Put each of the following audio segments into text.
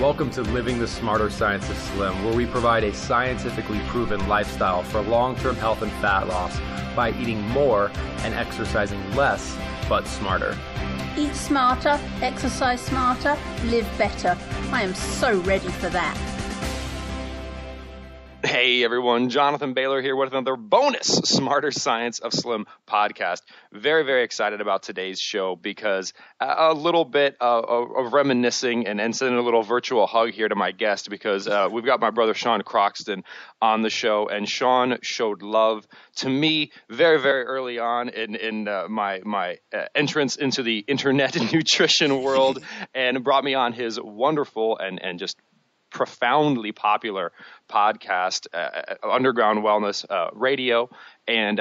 Welcome to Living the Smarter Science of Slim, where we provide a scientifically proven lifestyle for long-term health and fat loss by eating more and exercising less, but smarter. Eat smarter, exercise smarter, live better. I am so ready for that. Hey everyone, Jonathan Bailor here with another bonus Smarter Science of Slim podcast. Very, very excited about today's show because a little bit of reminiscing and sending a little virtual hug here to my guest because we've got my brother Sean Croxton on the show, and Sean showed love to me very, very early on in my entrance into the internet and nutrition world, and brought me on his wonderful and just profoundly popular podcast, Underground Wellness Radio. And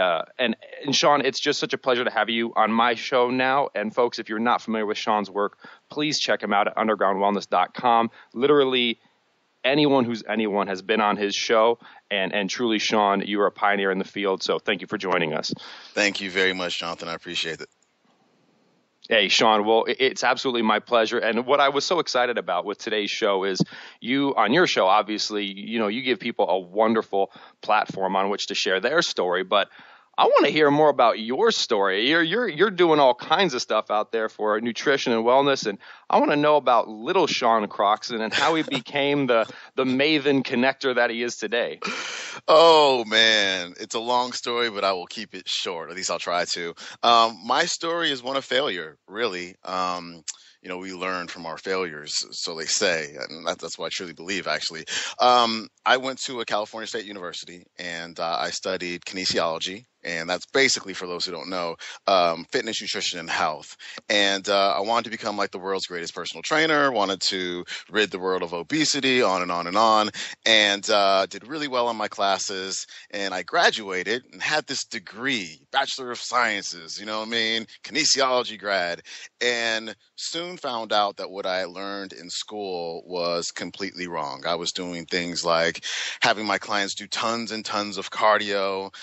Sean, it's just such a pleasure to have you on my show now. And folks, if you're not familiar with Sean's work, please check him out at undergroundwellness.com. Literally anyone has been on his show. And truly, Sean, you are a pioneer in the field. So thank you for joining us. Thank you very much, Jonathan. I appreciate it. Hey, Sean, well, it's absolutely my pleasure. And what I was so excited about with today's show is you, on your show, obviously, you give people a wonderful platform on which to share their story. But I want to hear more about your story. You're doing all kinds of stuff out there for nutrition and wellness, and I want to know about little Sean Croxton and how he became the maven connector that he is today. Oh man, it's a long story, but I will keep it short. At least I'll try to. My story is one of failure, really. We learn from our failures, so they say, and that's what I truly believe, actually. I went to a California State University, and I studied kinesiology, and that's basically, for those who don't know, fitness, nutrition, and health. And I wanted to become like the world's greatest personal trainer, wanted to rid the world of obesity, on and on and on, and did really well in my classes. And I graduated and had this degree, Bachelor of Sciences, kinesiology grad, and soon found out that what I learned in school was completely wrong. I was doing things like having my clients do tons and tons of cardio,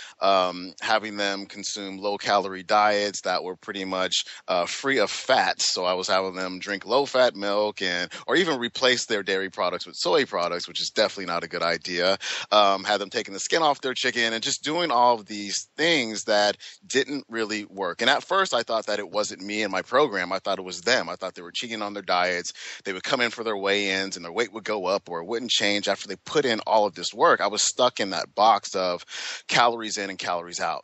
having them consume low-calorie diets that were pretty much free of fat. So I was having them drink low-fat milk or even replace their dairy products with soy products, which is definitely not a good idea. Had them taking the skin off their chicken and just doing all of these things that didn't really work. And at first, I thought that it wasn't me and my program. I thought it was them. I thought they were cheating on their diets. They would come in for their weigh-ins and their weight would go up or it wouldn't change after they put in all of this work. I was stuck in that box of calories in and calories out.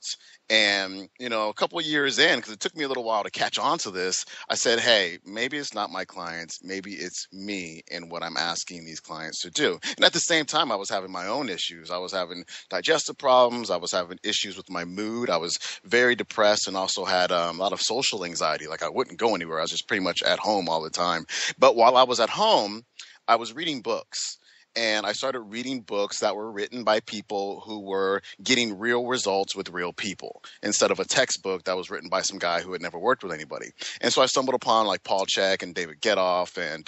And, a couple of years in, because it took me a little while to catch on to this, I said, hey, maybe it's not my clients. Maybe it's me and what I'm asking these clients to do. And at the same time, I was having my own issues. I was having digestive problems. I was having issues with my mood. I was very depressed and also had a lot of social anxiety. Like I wouldn't go anywhere. I was just pretty much at home all the time. But while I was at home, I was reading books. And I started reading books that were written by people who were getting real results with real people instead of a textbook that was written by some guy who had never worked with anybody. And so I stumbled upon like Paul Chek and David Getoff and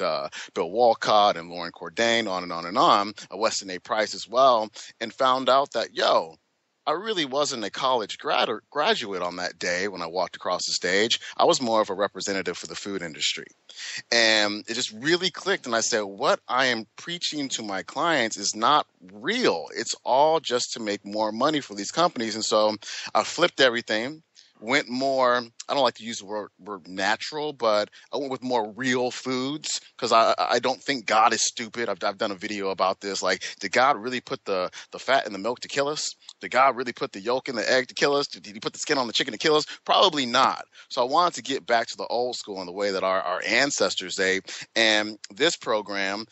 Bill Walcott and Lauren Cordain, on and on and on, Weston A. Price as well, and found out that, I really wasn't a college graduate on that day when I walked across the stage. I was more of a representative for the food industry. And it just really clicked. And I said, what I am preaching to my clients is not real. It's all just to make more money for these companies. And so I flipped everything. Went more, I don't like to use the word natural, but I went with more real foods because I don't think God is stupid. I've done a video about this. Like, did God really put the fat in the milk to kill us? Did God really put the yolk in the egg to kill us? Did he put the skin on the chicken to kill us? Probably not. So I wanted to get back to the old school and the way that our ancestors ate. And this program,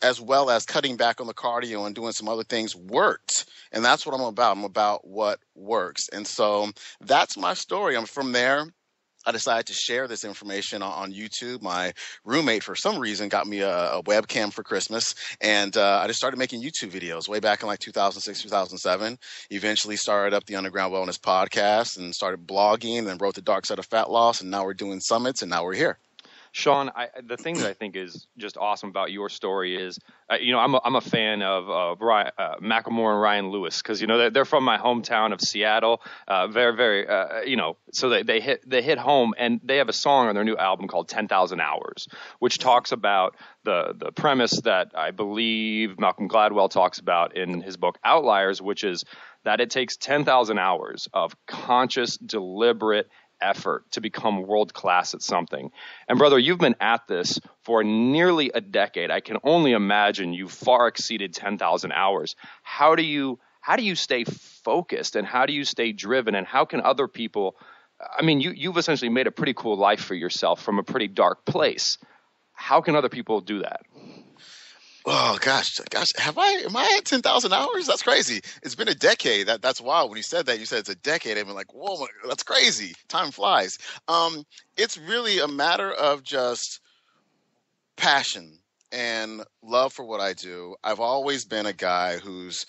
as well as cutting back on the cardio and doing some other things, worked. And that's what I'm about. I'm about what works. And so that's my story. I'm from there. I decided to share this information on YouTube. My roommate, for some reason, got me a webcam for Christmas, and I just started making YouTube videos way back in like 2006, 2007. Eventually started up the Underground Wellness podcast and started blogging and wrote The Dark Side of Fat Loss, and now we're doing summits, and now we're here. Sean, the thing that I think is just awesome about your story is, I'm a fan of Macklemore and Ryan Lewis because they're from my hometown of Seattle. Very, very, so they hit home, and they have a song on their new album called 10,000 Hours, which talks about the premise that I believe Malcolm Gladwell talks about in his book Outliers, which is that it takes 10,000 hours of conscious, deliberate effort to become world class at something. And brother, you've been at this for nearly a decade. I can only imagine you far exceeded 10,000 hours. How do you stay focused, and how do you stay driven, and how can other people, you've essentially made a pretty cool life for yourself from a pretty dark place. How can other people do that? Oh gosh, am I at 10,000 hours? That's crazy. It's been a decade. That's wild. When you said that, you said it's a decade. I've been like, whoa, that's crazy. Time flies. It's really a matter of just passion and love for what I do. I've always been a guy who's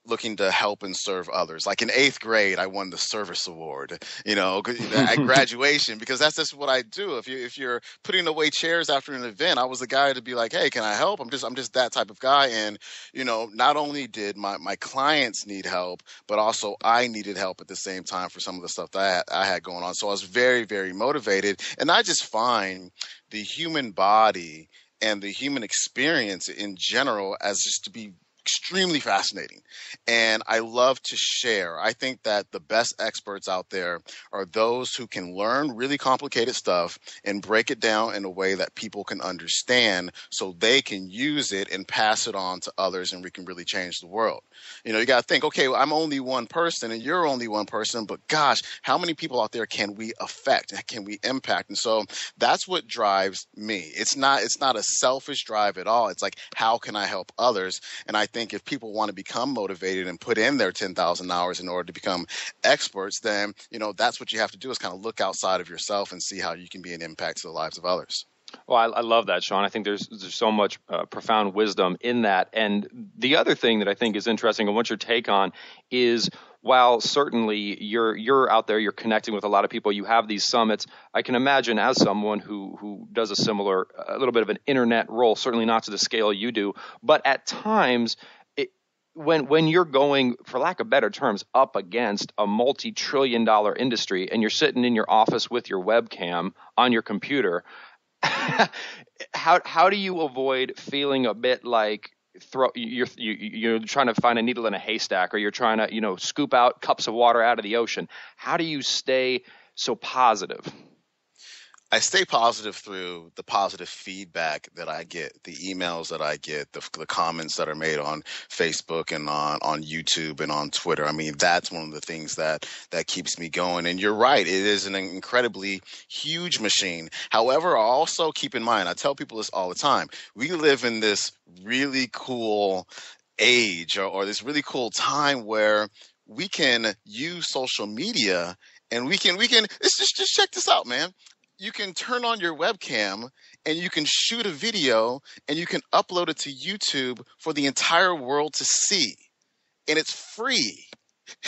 looking to help and serve others. Like in 8th grade, I won the service award, at graduation, because that's just what I do. If you're putting away chairs after an event, I was the guy to be like, hey, can I help? I'm just that type of guy. And, not only did my clients need help, but also I needed help at the same time for some of the stuff that I had going on. So I was very, very motivated. And I just find the human body and the human experience in general as just to be extremely fascinating. And I love to share. I think that the best experts out there are those who can learn really complicated stuff and break it down in a way that people can understand so they can use it and pass it on to others, and we can really change the world. You got to think, okay, well, I'm only one person and you're only one person, but gosh, how many people out there can we affect? Can we impact? And so that's what drives me. It's not a selfish drive at all. It's like, how can I help others? And I think if people want to become motivated and put in their 10,000 hours in order to become experts, then, that's what you have to do, is kind of look outside of yourself and see how you can be an impact to the lives of others. Well, I love that, Sean. I think there's so much profound wisdom in that. And the other thing that I think is interesting, and what's your take on, is while certainly you're out there, you're connecting with a lot of people, you have these summits. I can imagine, as someone who does a little bit of an internet role, certainly not to the scale you do, but at times, when you're going, for lack of better terms, up against a multi-trillion-dollar industry, and you're sitting in your office with your webcam on your computer, how do you avoid feeling a bit like you're trying to find a needle in a haystack, or you're trying to scoop out cups of water out of the ocean? How do you stay so positive? I stay positive through the positive feedback that I get, the emails that I get, the comments that are made on Facebook and on YouTube and on Twitter. That's one of the things that keeps me going. And you're right, it is an incredibly huge machine. However, I also keep in mind, I tell people this all the time, we live in this really cool age or this really cool time where we can use social media, and we can just check this out, man. You can turn on your webcam and you can shoot a video and you can upload it to YouTube for the entire world to see. And it's free.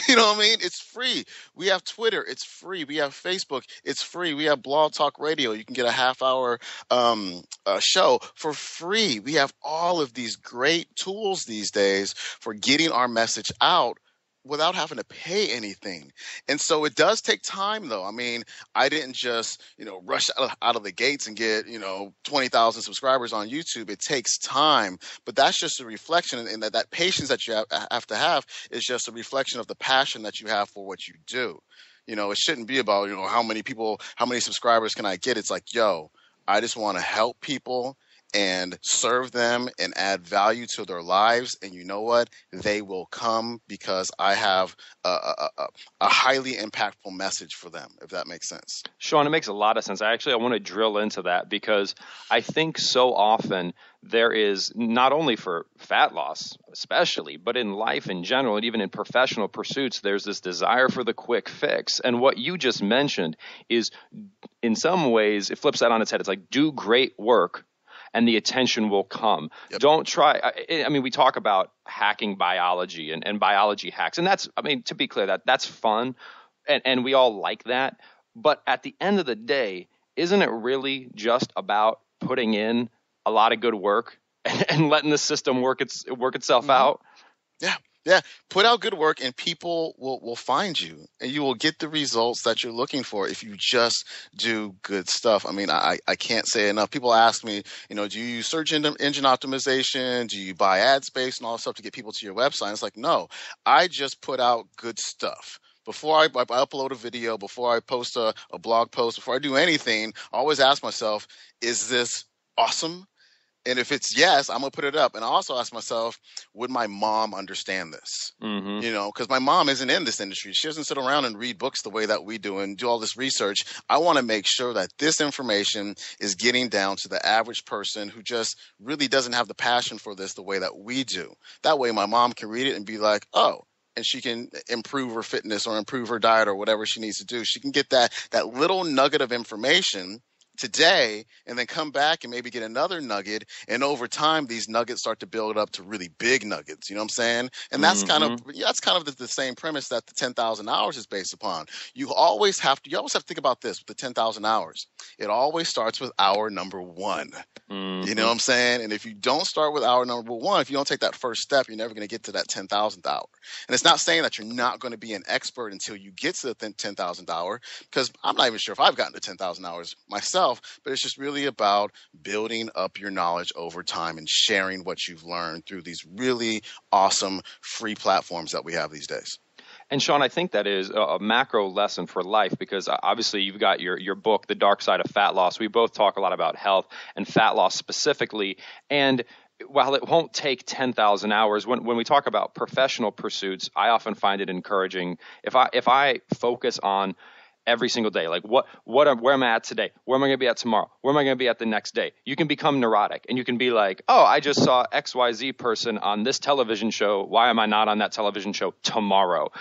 You know what I mean? It's free. We have Twitter. It's free. We have Facebook. It's free. We have Blog Talk Radio. You can get a half-hour show for free. We have all of these great tools these days for getting our message out without having to pay anything. And so it does take time, though. I didn't just, rush out of the gates and get, 20,000 subscribers on YouTube. It takes time, but that's just a reflection, and that patience that you have to have is just a reflection of the passion that you have for what you do. It shouldn't be about, how many subscribers can I get? It's like, I just want to help people and serve them and add value to their lives. And you know what? They will come because I have a highly impactful message for them, if that makes sense. Sean, it makes a lot of sense. I want to drill into that, because I think so often there is, not only for fat loss especially, but in life in general, and even in professional pursuits, there's this desire for the quick fix. And what you just mentioned is, in some ways, it flips that on its head. It's like, do great work and the attention will come. Yep. Don't try. We talk about hacking biology and biology hacks. And that's, to be clear, that's fun. And we all like that. But at the end of the day, isn't it really just about putting in a lot of good work and letting the system work itself out? Yeah. Yeah. Put out good work and people will find you, and you will get the results that you're looking for if you just do good stuff. I mean, I can't say enough. People ask me, do you use search engine optimization? Do you buy ad space and all that stuff to get people to your website? And it's like, no, I just put out good stuff. Before I upload a video, before I post a blog post, before I do anything, I always ask myself, is this awesome? And if it's yes, I'm going to put it up. And I also ask myself, would my mom understand this? Because my mom isn't in this industry. She doesn't sit around and read books the way that we do and do all this research. I want to make sure that this information is getting down to the average person who just really doesn't have the passion for this the way that we do. That way my mom can read it and be like, oh, and she can improve her fitness or improve her diet or whatever she needs to do. She can get that little nugget of information today and then come back and maybe get another nugget, and over time these nuggets start to build up to really big nuggets. You know what I'm saying? And that's kind of the same premise that the 10,000 hours is based upon. You always have to think about this with the 10,000 hours. It always starts with hour number one. You know what I'm saying? And if you don't start with hour number one, if you don't take that first step, you're never going to get to that 10,000th hour. And it's not saying that you're not going to be an expert until you get to the 10,000th hour, because I'm not even sure if I've gotten to 10,000 hours myself, but it's just really about building up your knowledge over time and sharing what you've learned through these really awesome free platforms that we have these days. And Sean, I think that is a macro lesson for life, because obviously you've got your book, The Dark Side of Fat Loss. We both talk a lot about health and fat loss specifically. And while it won't take 10,000 hours, when we talk about professional pursuits, I often find it encouraging if I focus on every single day, like where am I at today? Where am I going to be at tomorrow? Where am I going to be at the next day? You can become neurotic, and you can be like, oh, I just saw XYZ person on this television show. Why am I not on that television show tomorrow?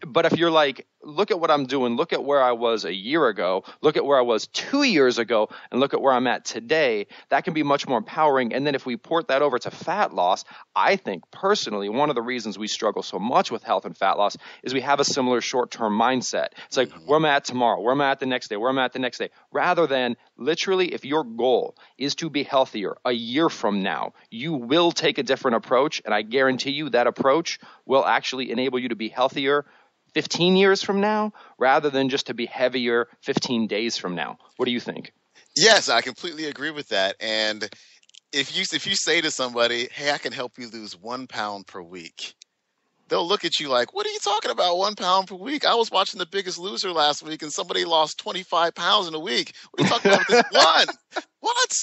But if you're like, look at what I'm doing, look at where I was a year ago, look at where I was 2 years ago, and look at where I'm at today, that can be much more empowering. And then if we port that over to fat loss, I think personally, one of the reasons we struggle so much with health and fat loss is we have a similar short-term mindset. It's like, where am I at tomorrow? Where am I at the next day? Where am I at the next day? Rather than literally, if your goal is to be healthier a year from now, you will take a different approach. And I guarantee you that approach will actually enable you to be healthier 15 years from now, rather than just to be heavier 15 days from now. What do you think? Yes, I completely agree with that. And if you say to somebody, hey, I can help you lose 1 pound per week, they'll look at you like, what are you talking about, 1 pound per week? I was watching The Biggest Loser last week and somebody lost 25 pounds in a week. What are you talking about with this one? What?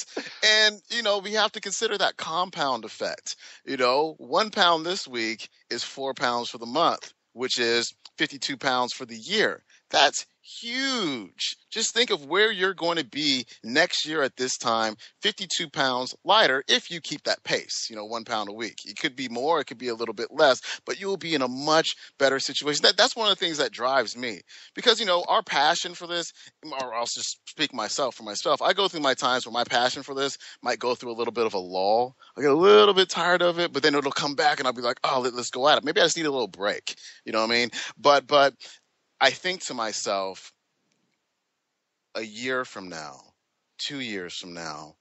And, we have to consider that compound effect. 1 pound this week is 4 pounds for the month, which is 52 pounds for the year. That's huge. Just think of where you're going to be next year at this time, 52 pounds lighter, if you keep that pace, 1 pound a week. It could be more, it could be a little bit less, but you will be in a much better situation. That's one of the things that drives me, because, our passion for this, or I'll just speak for myself. I go through my times where my passion for this might go through a little bit of a lull. I get a little bit tired of it, but then it'll come back and I'll be like, oh, let's go at it. Maybe I just need a little break. You know what I mean? But I think to myself, a year from now, 2 years from now,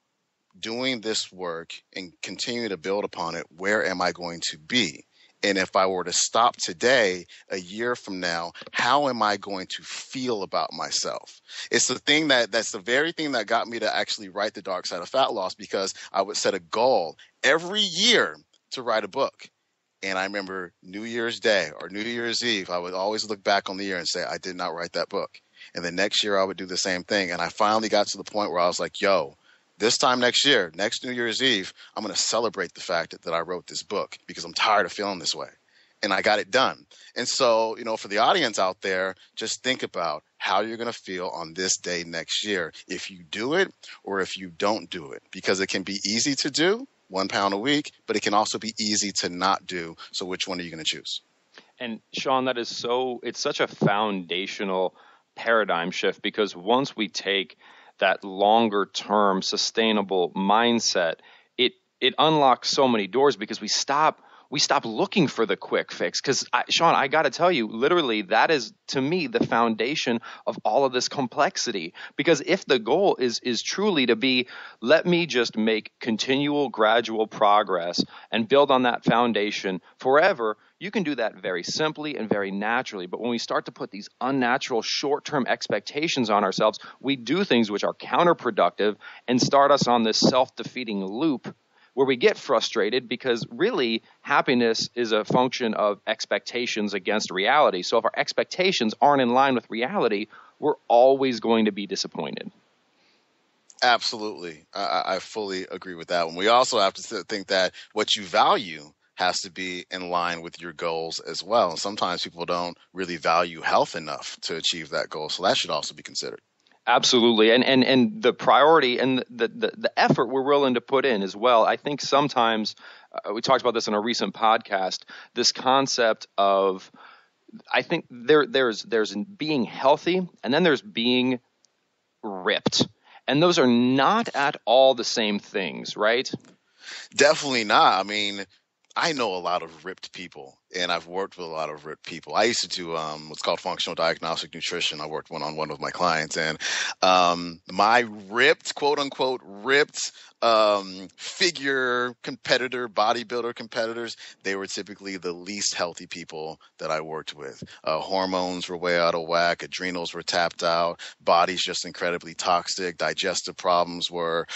doing this work and continue to build upon it, where am I going to be? And if I were to stop today, a year from now, how am I going to feel about myself? It's that's the very thing that got me to actually write The Dark Side of Fat Loss, because I would set a goal every year to write a book. And I remember New Year's Day or New Year's Eve, I would always look back on the year and say, I did not write that book. And the next year I would do the same thing. And I finally got to the point where I was like, yo, this time next year, next New Year's Eve, I'm going to celebrate the fact that I wrote this book, because I'm tired of feeling this way. And I got it done. And so, for the audience out there, just think about how you're going to feel on this day next year, if you do it or if you don't do it, because it can be easy to do, 1 pound a week, but it can also be easy to not do. So which one are you going to choose? And Sean, it's such a foundational paradigm shift, because once we take that longer term sustainable mindset, it unlocks so many doors, because we stop we stop looking for the quick fix. Because, Sean, I got to tell you, literally, that is, to me, the foundation of all of this complexity. Because if the goal is truly to be, let me just make continual, gradual progress and build on that foundation forever, you can do that very simply and very naturally. But when we start to put these unnatural short-term expectations on ourselves, we do things which are counterproductive and start us on this self-defeating loop where we get frustrated, because really happiness is a function of expectations against reality. So if our expectations aren't in line with reality, we're always going to be disappointed. Absolutely. I fully agree with that one. We also have to think that what you value has to be in line with your goals as well. And sometimes people don't really value health enough to achieve that goal. So that should also be considered. Absolutely. And the priority and the effort we're willing to put in as well. I think sometimes we talked about this in a recent podcast, this concept of, I think there's being healthy and then there's being ripped. And those are not at all the same things, right? Definitely not. I mean, I know a lot of ripped people, and I've worked with a lot of ripped people. I used to do what's called functional diagnostic nutrition. I worked one-on-one with my clients, and my ripped, quote unquote, ripped figure competitor, bodybuilder competitors, they were typically the least healthy people that I worked with. Hormones were way out of whack, adrenals were tapped out, bodies just incredibly toxic, digestive problems were,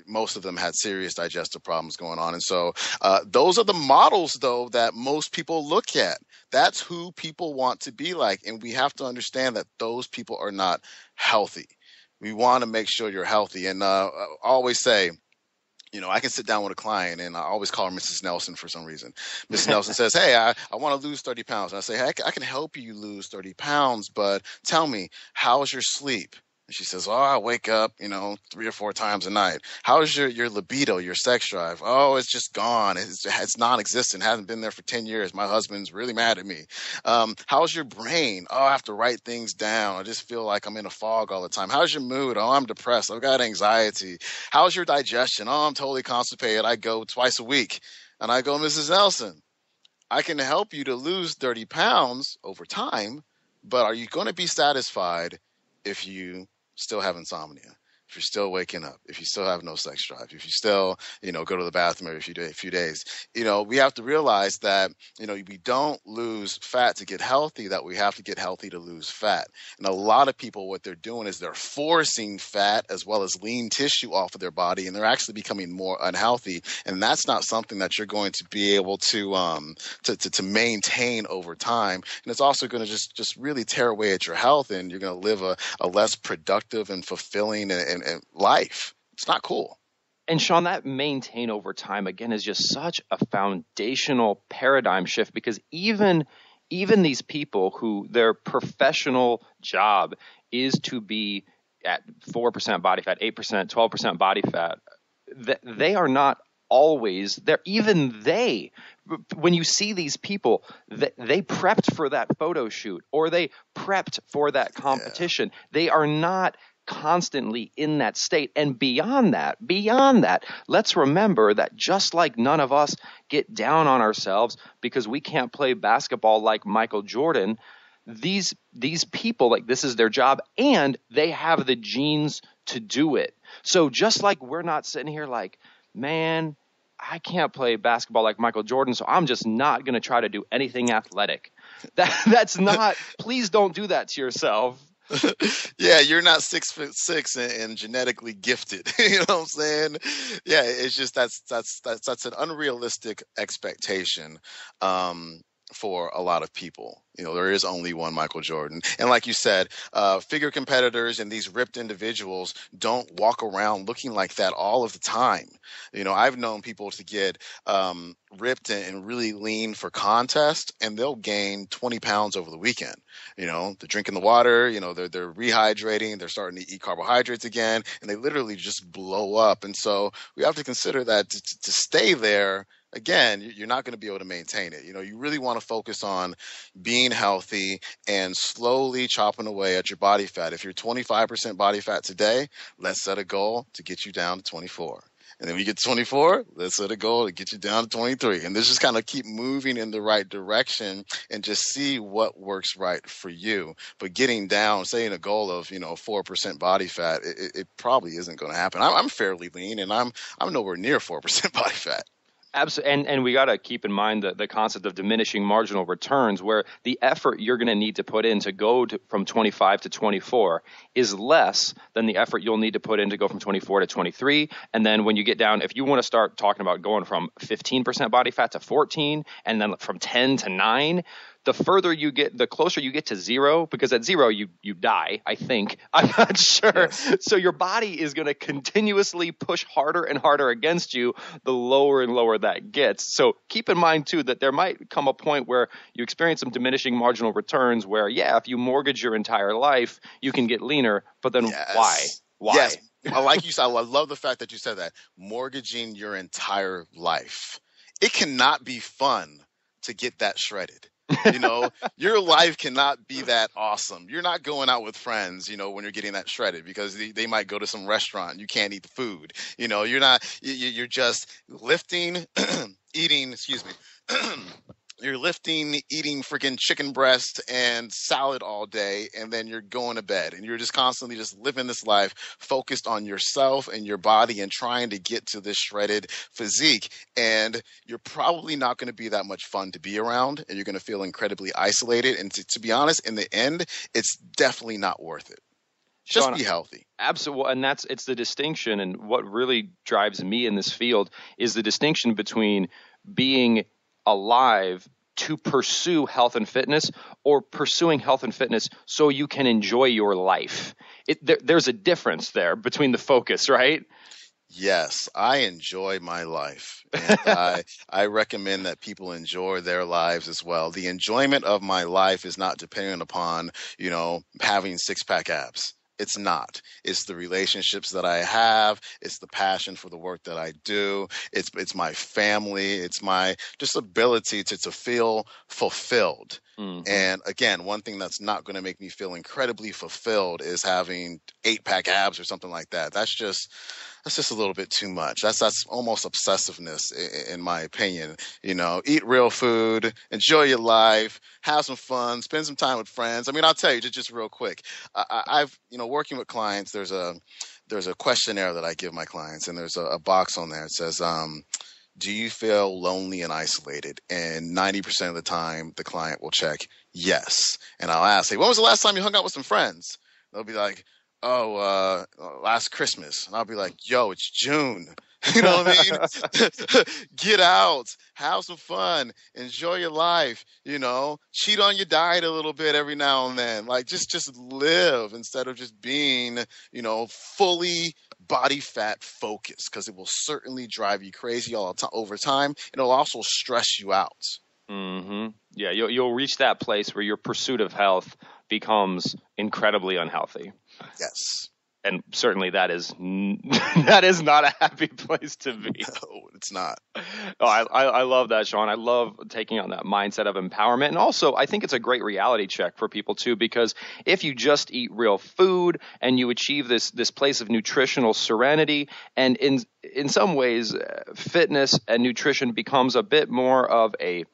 most of them had serious digestive problems going on. And so those are the models, though, that most people look at. That's who people want to be like. And we have to understand that those people are not healthy. We want to make sure you're healthy. And I always say, I can sit down with a client, and I always call her Mrs. Nelson for some reason. Mrs. Nelson says, hey, I want to lose 30 pounds. And I say, hey, I can help you lose 30 pounds, but tell me, how's your sleep? And she says, I wake up, 3 or 4 times a night. How's your libido, your sex drive? Oh, it's just gone. It's non-existent. Hasn't been there for 10 years. My husband's really mad at me. How's your brain? Oh, I have to write things down. I just feel like I'm in a fog all the time. How's your mood? Oh, I'm depressed. I've got anxiety. How's your digestion? Oh, I'm totally constipated. I go twice a week. And I go, Mrs. Nelson, I can help you to lose 30 pounds over time, but are you going to be satisfied if you still have insomnia, if you're still waking up, if you still have no sex drive, if you still, go to the bathroom every few days? We have to realize that, we don't lose fat to get healthy, that we have to get healthy to lose fat. And a lot of people, what they're doing is they're forcing fat as well as lean tissue off of their body, and they're actually becoming more unhealthy. And that's not something that you're going to be able to maintain over time. And it's also going to just really tear away at your health, and you're going to live a less productive and fulfilling and life. It's not cool. And Sean, that maintain over time, again, is just such a foundational paradigm shift, because even these people who their professional job is to be at 4% body fat, 8%, 12% body fat, they are not always there. Even they, when you see these people, they prepped for that photo shoot or they prepped for that competition. Yeah. They are not constantly in that state. And beyond that, let's remember that just like none of us get down on ourselves because we can't play basketball like Michael Jordan, these people, like, this is their job and they have the genes to do it. So just like we're not sitting here like, man, I can't play basketball like Michael Jordan, so I'm just not going to try to do anything athletic. That's not, please don't do that to yourself. Yeah, you're not 6'6" and genetically gifted. You know what I'm saying? Yeah, it's just that's an unrealistic expectation for a lot of people. There is only one Michael Jordan. And like you said, figure competitors and these ripped individuals don't walk around looking like that all of the time. I've known people to get ripped and really lean for contest, and they'll gain 20 pounds over the weekend. They're drinking the water, they're rehydrating, they're starting to eat carbohydrates again, and they literally just blow up. And so we have to consider that to stay there, again, you're not going to be able to maintain it. You really want to focus on being healthy and slowly chopping away at your body fat. If you're 25% body fat today, let's set a goal to get you down to 24. And then when you get to 24, let's set a goal to get you down to 23. And this just kind of keep moving in the right direction and just see what works right for you. But getting down, saying a goal of, 4% body fat, it probably isn't going to happen. I'm fairly lean, and I'm nowhere near 4% body fat. Absolutely. And we got to keep in mind the concept of diminishing marginal returns, where the effort you're going to need to put in to go from 25 to 24 is less than the effort you'll need to put in to go from 24 to 23. And then when you get down, if you want to start talking about going from 15% body fat to 14, and then from 10 to 9, the further you get, the closer you get to zero, because at zero, you die, I think. I'm not sure. Yes. So your body is going to continuously push harder and harder against you, the lower and lower that gets. So keep in mind, too, that there might come a point where you experience some diminishing marginal returns where, if you mortgage your entire life, you can get leaner. But then why? Yes. Like you said, I love the fact that you said that. Mortgaging your entire life. It cannot be fun to get that shredded. Your life cannot be that awesome. You're not going out with friends, when you're getting that shredded, because they might go to some restaurant. You can't eat the food. You're just lifting, eating, you're lifting, eating freaking chicken breast and salad all day, and then you're going to bed, and you're just constantly just living this life focused on yourself and your body and trying to get to this shredded physique. And you're probably not going to be that much fun to be around, and you're going to feel incredibly isolated. And to be honest, in the end, it's definitely not worth it. Just Sean, be healthy. Absolutely. And it's the distinction. And what really drives me in this field is the distinction between being alive to pursue health and fitness, or pursuing health and fitness so you can enjoy your life. There's a difference there between the focus, right? Yes, I enjoy my life, and I recommend that people enjoy their lives as well. The enjoyment of my life is not dependent upon, having six-pack abs. It's not. It's the relationships that I have. It's the passion for the work that I do. It's my family. It's my just ability to feel fulfilled. Mm-hmm. And again, one thing that's not going to make me feel incredibly fulfilled is having 8-pack abs or something like that. That's just a little bit too much. That's almost obsessiveness, in my opinion. Eat real food, enjoy your life, have some fun, spend some time with friends. I mean, I'll tell you just real quick. I've working with clients. There's a questionnaire that I give my clients, and there's a box on there. It says, do you feel lonely and isolated? And 90% of the time, the client will check yes. And I'll ask, hey, when was the last time you hung out with some friends? They'll be like, last Christmas. And I'll be like, yo, it's June. You know what I mean? Get out, have some fun, enjoy your life, cheat on your diet a little bit every now and then. Like just live instead of just being, fully body fat focused, because it will certainly drive you crazy over time. And it'll also stress you out. Mm-hmm. Yeah, you'll reach that place where your pursuit of health becomes incredibly unhealthy. Yes. And certainly that is not a happy place to be. No, it's not. Oh, I love that, Sean. I love taking on that mindset of empowerment. And also, I think it's a great reality check for people, too, because if you just eat real food and you achieve this place of nutritional serenity, and in some ways, fitness and nutrition becomes a bit more of a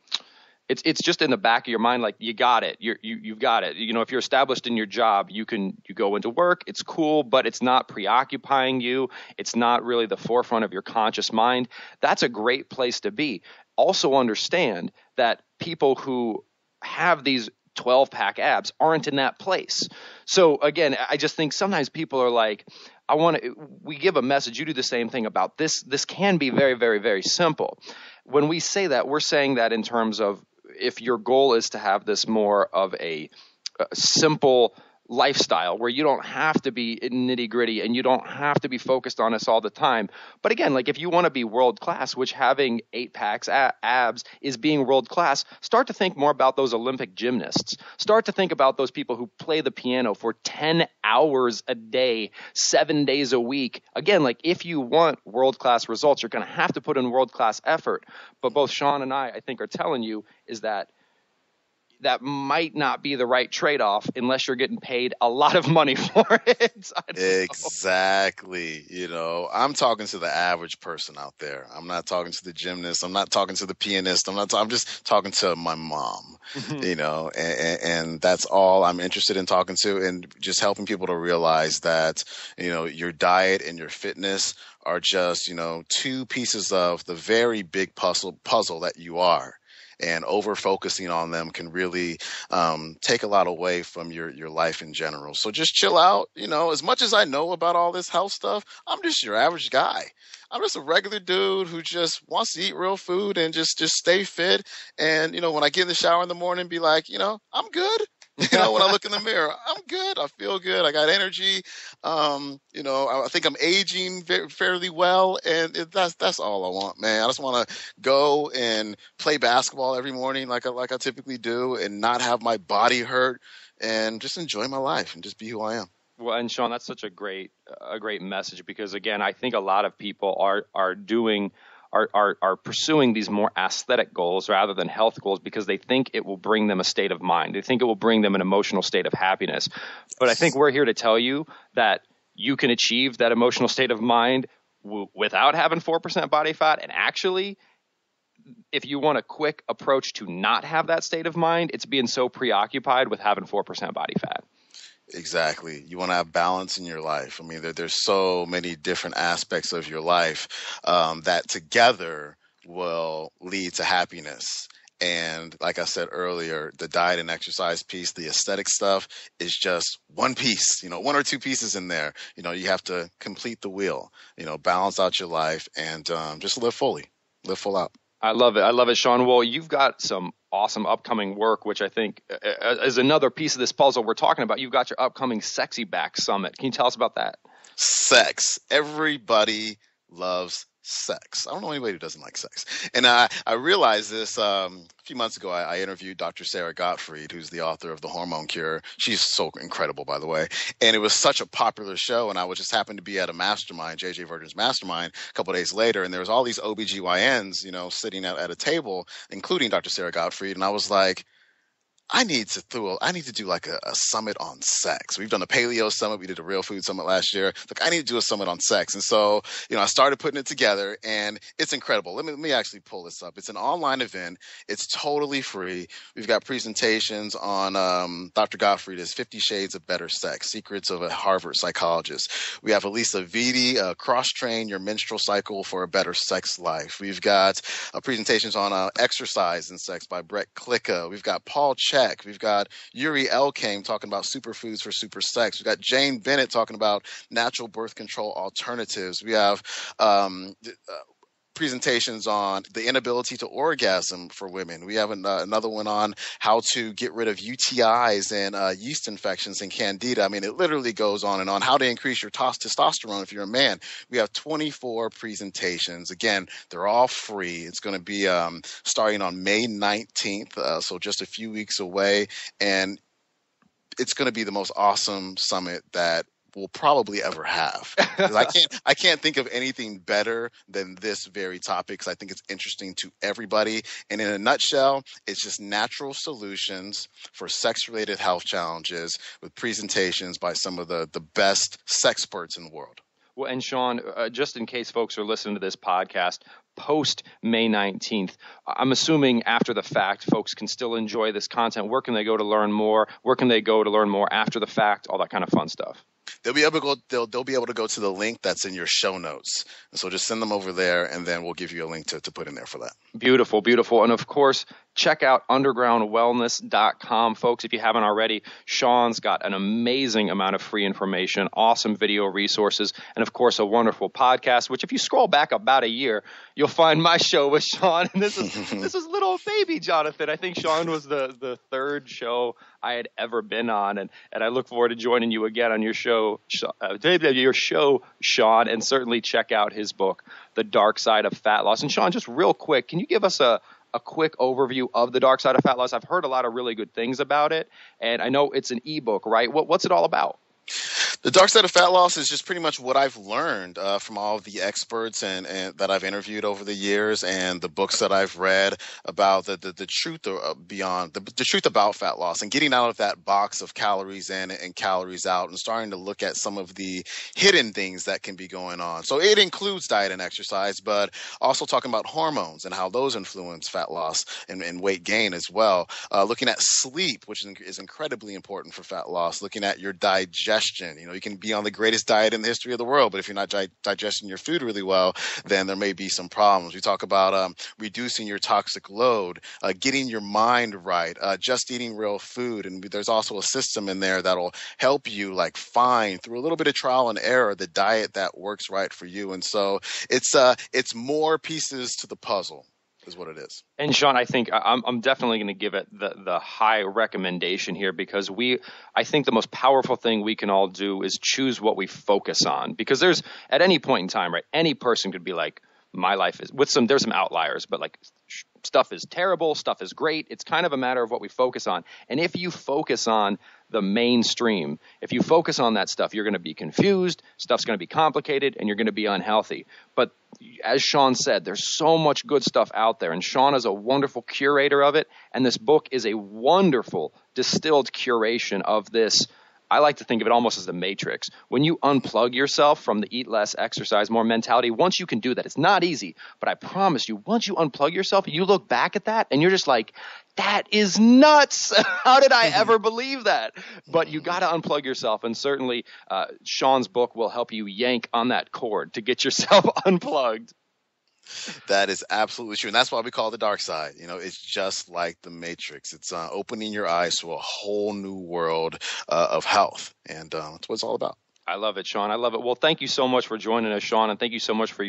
it's just in the back of your mind, like you got it. You've got it. If you're established in your job, you go into work. It's cool, but it's not preoccupying you. It's not really the forefront of your conscious mind. That's a great place to be. Also understand that people who have these 12-pack abs aren't in that place. So again, I just think sometimes people are like, we give a message. You do the same thing about this. This can be very, very, very simple. When we say that, we're saying that in terms of, if your goal is to have this more of a simple lifestyle where you don't have to be nitty gritty and you don't have to be focused on this all the time. But again, like if you want to be world class, which having 8-packs abs is being world class, start to think more about those Olympic gymnasts. Start to think about those people who play the piano for 10 hours a day, 7 days a week. Again, like if you want world class results, you're going to have to put in world class effort. But both Sean and I think, are telling you is that that might not be the right trade-off unless you're getting paid a lot of money for it. Exactly. I'm talking to the average person out there. I'm not talking to the gymnast. I'm not talking to the pianist. I'm just talking to my mom, and that's all I'm interested in talking to, and just helping people to realize that, your diet and your fitness are just, two pieces of the very big puzzle that you are. And over focusing on them can really take a lot away from your life in general. So just chill out. As much as I know about all this health stuff, I'm just your average guy. I'm just a regular dude who just wants to eat real food and just stay fit. And, when I get in the shower in the morning, be like, I'm good. When I look in the mirror, I'm good. I feel good. I got energy. I think I'm aging fairly well. And that's all I want, man. I just want to go and play basketball every morning like I typically do, and not have my body hurt, and just enjoy my life and just be who I am. Well, and Sean, that's such a great message, because again, I think a lot of people are pursuing these more aesthetic goals rather than health goals, because they think it will bring them a state of mind. They think it will bring them an emotional state of happiness. But I think we're here to tell you that you can achieve that emotional state of mind without having 4% body fat. And actually, if you want a quick approach to not have that state of mind, it's being so preoccupied with having 4% body fat. Exactly. You want to have balance in your life. I mean, there's so many different aspects of your life that together will lead to happiness. And like I said earlier, the diet and exercise piece, the aesthetic stuff is just one piece, one or two pieces in there. You have to complete the wheel, balance out your life, and just live fully, live full out. I love it, Sean. Well, you've got some awesome upcoming work, which I think is another piece of this puzzle we're talking about. You've got your upcoming Sexy Back Summit. Can you tell us about that? Sex. Everybody loves sex. I don't know anybody who doesn't like sex. And I realized this a few months ago. I interviewed Dr. Sarah Gottfried, who's the author of The Hormone Cure. She's so incredible, by the way. And it was such a popular show. And I just happened to be at a mastermind, JJ Virgin's mastermind, a couple of days later. And there was all these OBGYNs, sitting at a table, including Dr. Sarah Gottfried. And I was like, I need to do like a summit on sex. We've done a paleo summit. We did a real food summit last year. Like, I need to do a summit on sex. And so, I started putting it together, and it's incredible. Let me actually pull this up. It's an online event. It's totally free. We've got presentations on Dr. Gottfried's 50 Shades of Better Sex, Secrets of a Harvard Psychologist. We have Elisa Vitti, Cross-Train Your Menstrual Cycle for a Better Sex Life. We've got presentations on exercise and sex by Brett Klicka. We've got Paul Check. We've got Yuri Elkame talking about superfoods for super sex. We've got Jane Bennett talking about natural birth control alternatives. We have presentations on the inability to orgasm for women. We have another one on how to get rid of UTIs and yeast infections and candida. I mean, it literally goes on and on. How to increase your testosterone if you're a man. We have 24 presentations. Again, they're all free. It's going to be starting on May 19th, so just a few weeks away. And it's going to be the most awesome summit that we'll probably ever have. I can't think of anything better than this very topic, because I think it's interesting to everybody. And in a nutshell, it's just natural solutions for sex-related health challenges with presentations by some of the best sexperts in the world. Well, and Sean, just in case folks are listening to this podcast post May 19th, I'm assuming after the fact, folks can still enjoy this content. Where can they go to learn more? Where can they go to learn more after the fact? All that kind of fun stuff. They'll be able to go. They'll be able to go to the link that's in your show notes. And so just send them over there, and then we'll give you a link to put in there for that. Beautiful, beautiful. And of course, check out undergroundwellness.com, folks, if you haven't already. Sean's got an amazing amount of free information, awesome video resources, and of course, a wonderful podcast, which if you scroll back about a year, you'll find my show with Sean. And this is little baby Jonathan. I think Sean was the third show I had ever been on, and I look forward to joining you again on your show, Sean, and certainly check out his book, The Dark Side of Fat Loss. And Sean, just real quick, can you give us a quick overview of The Dark Side of Fat Loss? I've heard a lot of really good things about it, and I know it's an ebook, right? What's it all about? The dark side of fat loss is just pretty much what I've learned from all of the experts and that I've interviewed over the years, and the books that I've read about the truth beyond the truth about fat loss, and getting out of that box of calories in and calories out, and starting to look at some of the hidden things that can be going on. So it includes diet and exercise, but also talking about hormones and how those influence fat loss and weight gain as well. Looking at sleep, which is incredibly important for fat loss. Looking at your digestion. You can be on the greatest diet in the history of the world, but if you're not digesting your food really well, then there may be some problems. We talk about reducing your toxic load, getting your mind right, just eating real food. And there's also a system in there that'll help you find through a little bit of trial and error the diet that works right for you. And so it's more pieces to the puzzle is what it is. And Sean, I think I'm definitely going to give it the high recommendation here, because I think the most powerful thing we can all do is choose what we focus on, because there's at any point in time, right, any person could be like, my life is there's some outliers, but stuff is terrible, stuff is great. It's kind of a matter of what we focus on. And if you focus on the mainstream, if you focus on that stuff, you're going to be confused, stuff's going to be complicated, and you're going to be unhealthy. But as Sean said, there's so much good stuff out there, and Sean is a wonderful curator of it, and this book is a wonderful distilled curation of this. I like to think of it almost as the matrix. When you unplug yourself from the eat less, exercise more mentality, once you can do that, it's not easy, but I promise you, once you unplug yourself, you look back at that and you're just like, that is nuts. How did I ever believe that? But you got to unplug yourself. And certainly Sean's book will help you yank on that cord to get yourself unplugged. That is absolutely true. And that's why we call it the dark side. It's just like the Matrix. It's opening your eyes to a whole new world of health. And that's what it's all about. I love it, Sean. I love it. Well, thank you so much for joining us, Sean, and thank you so much for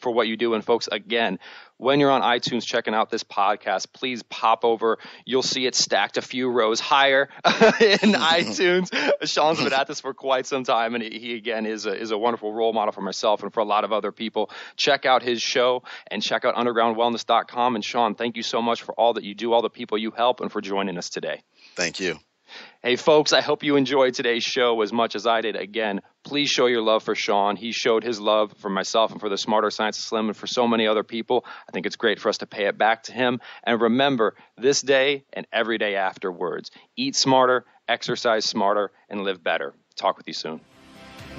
what you do. And folks, again, when you're on iTunes checking out this podcast, please pop over. You'll see it stacked a few rows higher in iTunes. Sean's been at this for quite some time, and he again is a wonderful role model for myself and for a lot of other people. Check out his show and check out undergroundwellness.com. And Sean, thank you so much for all that you do, all the people you help, and for joining us today. Thank you. Hey, folks, I hope you enjoyed today's show as much as I did. Again, please show your love for Sean. He showed his love for myself and for the Smarter Science of Slim and for so many other people. I think it's great for us to pay it back to him. And remember, this day and every day afterwards, eat smarter, exercise smarter, and live better. Talk with you soon.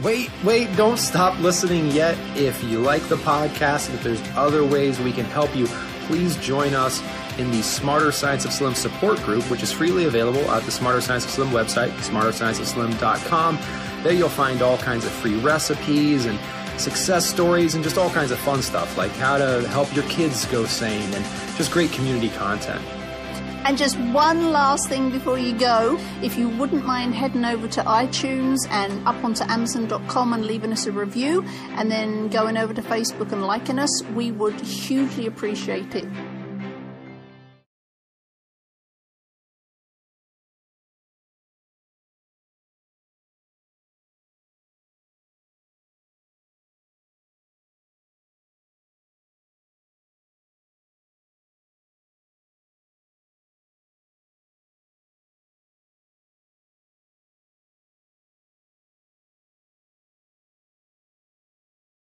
Wait, don't stop listening yet. If you like the podcast and if there's other ways we can help you, please join us in the Smarter Science of Slim support group, which is freely available at the Smarter Science of Slim website, smarterscienceofslim.com. There you'll find all kinds of free recipes and success stories and just all kinds of fun stuff, like how to help your kids go sane and just great community content. And just one last thing before you go, if you wouldn't mind heading over to iTunes and up onto Amazon.com and leaving us a review, and then going over to Facebook and liking us, we would hugely appreciate it.